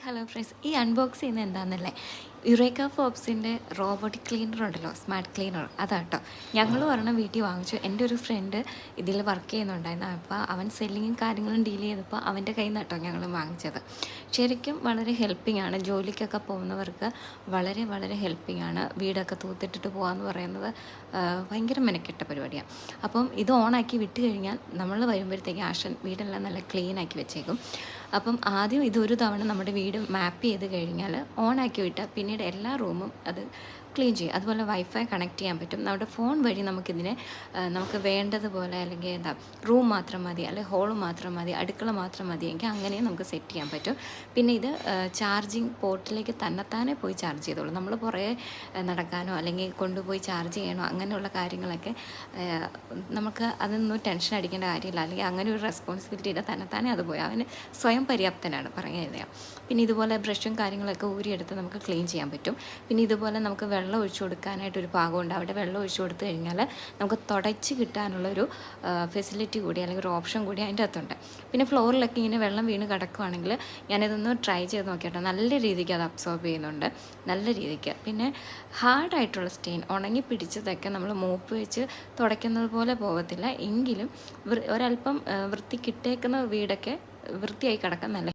Hello friends, ഈ unbox ചെയ്യുന്നത് എന്താണെന്നല്ലേ, യുറേക്ക ഫോബ്സിൻ്റെ റോബോട്ടിക് ക്ലീനർ ഉണ്ടല്ലോ, സ്മാർട്ട് ക്ലീനർ. അതാട്ടോ ഞങ്ങൾ പറഞ്ഞ വീട്ടിൽ വാങ്ങിച്ചു. എൻ്റെ ഒരു ഫ്രണ്ട് ഇതിൽ വർക്ക് ചെയ്യുന്നുണ്ടായിരുന്നു. അപ്പോൾ അവൻ സെല്ലിങ്ങും കാര്യങ്ങളും ഡീൽ ചെയ്തപ്പോൾ അവൻ്റെ കയ്യിൽ നിന്നാട്ടോ ഞങ്ങൾ വാങ്ങിച്ചത്. ശരിക്കും വളരെ ഹെൽപ്പിംഗ് ആണ്. ജോലിക്കൊക്കെ പോകുന്നവർക്ക് വളരെ വളരെ ഹെൽപ്പിംഗ് ആണ്. വീടൊക്കെ തൂത്തിട്ടിട്ട് പോകാമെന്ന് പറയുന്നത് ഭയങ്കര മെനക്കെട്ട പരിപാടിയാണ്. അപ്പം ഇത് ഓണാക്കി വിട്ട് കഴിഞ്ഞാൽ നമ്മൾ വരുമ്പോഴത്തേക്ക് ആഷൻ വീടെല്ലാം നല്ല ക്ലീനാക്കി വെച്ചേക്കും. അപ്പം ആദ്യം ഇതൊരു തവണ നമ്മുടെ വീട് മാപ്പ് ചെയ്ത് കഴിഞ്ഞാൽ ഓണാക്കി വിട്ടാൽ പിന്നീട് എല്ലാ റൂമും അത് ക്ലീൻ ചെയ്യും. അതുപോലെ വൈഫൈ കണക്ട് ചെയ്യാൻ പറ്റും. നമ്മുടെ ഫോൺ വഴി നമുക്കിതിനെ നമുക്ക് വേണ്ടതുപോലെ, അല്ലെങ്കിൽ എന്താ റൂം മാത്രം മതി, അല്ലെങ്കിൽ ഹോള് മാത്രം മതി, അടുക്കള മാത്രം മതി എങ്കിൽ അങ്ങനെയും നമുക്ക് സെറ്റ് ചെയ്യാൻ പറ്റും. പിന്നെ ഇത് ചാർജിങ് പോർട്ടിലേക്ക് തന്നെത്താനെ പോയി ചാർജ് ചെയ്തോളൂ. നമ്മൾ പുറകെ നടക്കാനോ അല്ലെങ്കിൽ കൊണ്ടുപോയി ചാർജ് ചെയ്യണോ അങ്ങനെയുള്ള കാര്യങ്ങളൊക്കെ നമുക്ക് അതൊന്നും ടെൻഷൻ അടിക്കേണ്ട കാര്യമില്ല. അല്ലെങ്കിൽ അങ്ങനെ ഒരു റെസ്പോൺസിബിലിറ്റി ഇല്ല. തന്നെത്താനെ അത് പോയി അവന് സ്വയം പര്യാപ്തനാണ് പറയുന്നത്. പിന്നെ ഇതുപോലെ ബ്രഷും കാര്യങ്ങളൊക്കെ ഊരിയെടുത്ത് നമുക്ക് ക്ലീൻ ചെയ്യാൻ പറ്റും. പിന്നെ ഇതുപോലെ നമുക്ക് വെള്ളം ഒഴിച്ചു കൊടുക്കാനായിട്ടൊരു പാകമുണ്ട്. അവിടെ വെള്ളം ഒഴിച്ചു കൊടുത്തു കഴിഞ്ഞാൽ നമുക്ക് തുടച്ച് കിട്ടാനുള്ളൊരു ഫെസിലിറ്റി കൂടി, അല്ലെങ്കിൽ ഒരു ഓപ്ഷൻ കൂടി അതിൻ്റെ അകത്തുണ്ട്. പിന്നെ ഫ്ലോറിലൊക്കെ ഇങ്ങനെ വെള്ളം വീണ് കിടക്കുകയാണെങ്കിൽ ഞാനിതൊന്ന് ട്രൈ ചെയ്ത് നോക്കിയിട്ട് നല്ല രീതിക്ക് അത് അബ്സോർബ് ചെയ്യുന്നുണ്ട്, നല്ല രീതിക്ക്. പിന്നെ ഹാർഡായിട്ടുള്ള സ്റ്റെയിൻ ഉണങ്ങി പിടിച്ചതൊക്കെ നമ്മൾ മോപ്പ് വെച്ച് തുടയ്ക്കുന്നത് പോലെ പോകത്തില്ല. എങ്കിലും ഒരല്പം വൃത്തി കിട്ടേക്കുന്ന വീടൊക്കെ വൃത്തിയായി കിടക്കാൻ നല്ല